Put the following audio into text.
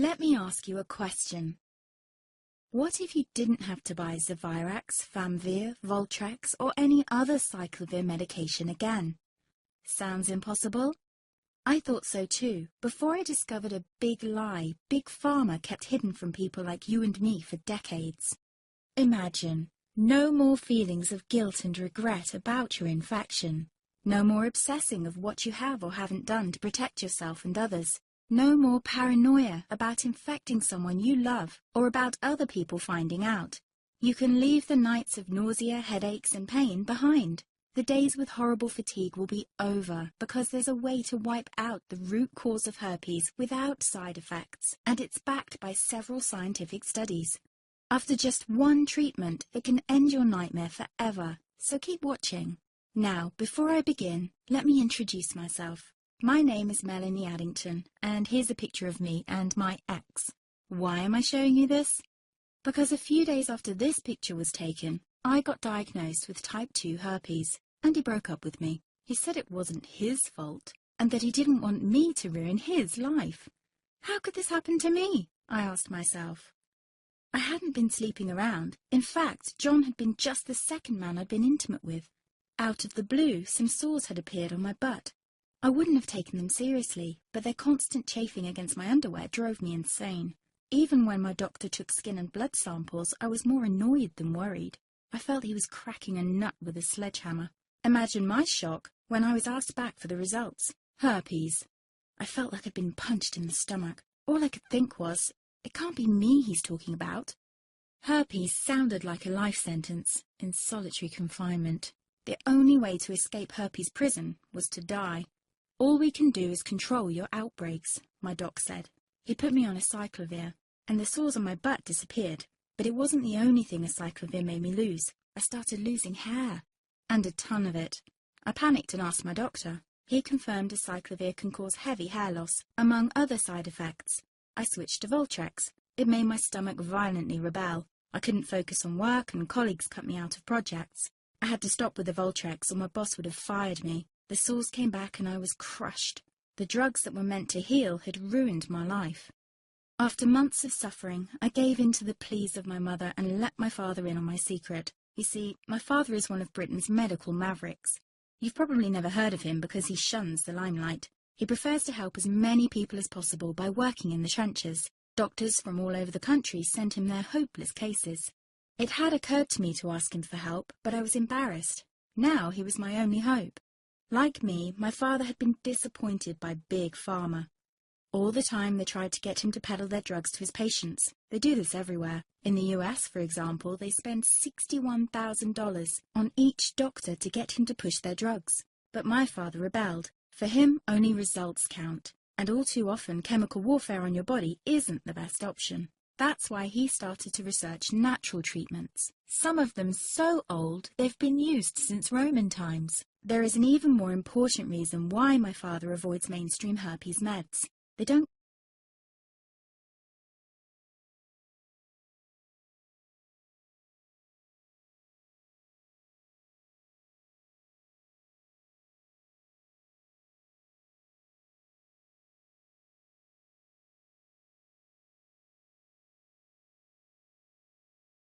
Let me ask you a question. What if you didn't have to buy Zovirax, Famvir, Voltrex, or any other aciclovir medication again? Sounds impossible? I thought so too, before I discovered a big lie Big Pharma kept hidden from people like you and me for decades. Imagine, no more feelings of guilt and regret about your infection. No more obsessing of what you have or haven't done to protect yourself and others. No more paranoia about infecting someone you love or about other people finding out. You can leave the nights of nausea, headaches and pain behind. The days with horrible fatigue will be over because there's a way to wipe out the root cause of herpes without side effects, and it's backed by several scientific studies. After just one treatment, it can end your nightmare forever, so keep watching. Now, before I begin, let me introduce myself. My name is Melanie Addington, and here's a picture of me and my ex. Why am I showing you this? Because a few days after this picture was taken, I got diagnosed with type 2 herpes, and he broke up with me. He said it wasn't his fault, and that he didn't want me to ruin his life. How could this happen to me? I asked myself. I hadn't been sleeping around. In fact, John had been just the second man I'd been intimate with. Out of the blue, some sores had appeared on my butt. I wouldn't have taken them seriously, but their constant chafing against my underwear drove me insane. Even when my doctor took skin and blood samples, I was more annoyed than worried. I felt he was cracking a nut with a sledgehammer. Imagine my shock when I was asked back for the results. Herpes. I felt like I'd been punched in the stomach. All I could think was, it can't be me he's talking about. Herpes sounded like a life sentence in solitary confinement. The only way to escape herpes prison was to die. All we can do is control your outbreaks, my doc said. He put me on aciclovir, and the sores on my butt disappeared. But it wasn't the only thing aciclovir made me lose. I started losing hair, and a ton of it. I panicked and asked my doctor. He confirmed aciclovir can cause heavy hair loss, among other side effects. I switched to Voltrex. It made my stomach violently rebel. I couldn't focus on work, and colleagues cut me out of projects. I had to stop with the Voltrex, or my boss would have fired me. The sores came back and I was crushed. The drugs that were meant to heal had ruined my life. After months of suffering, I gave in to the pleas of my mother and let my father in on my secret. You see, my father is one of Britain's medical mavericks. You've probably never heard of him because he shuns the limelight. He prefers to help as many people as possible by working in the trenches. Doctors from all over the country sent him their hopeless cases. It had occurred to me to ask him for help, but I was embarrassed. Now he was my only hope. Like me, my father had been disappointed by Big Pharma. All the time they tried to get him to peddle their drugs to his patients. They do this everywhere. In the US, for example, they spend $61,000 on each doctor to get him to push their drugs. But my father rebelled. For him, only results count. And all too often, chemical warfare on your body isn't the best option. That's why he started to research natural treatments. Some of them so old, they've been used since Roman times. There is an even more important reason why my father avoids mainstream herpes meds. They don't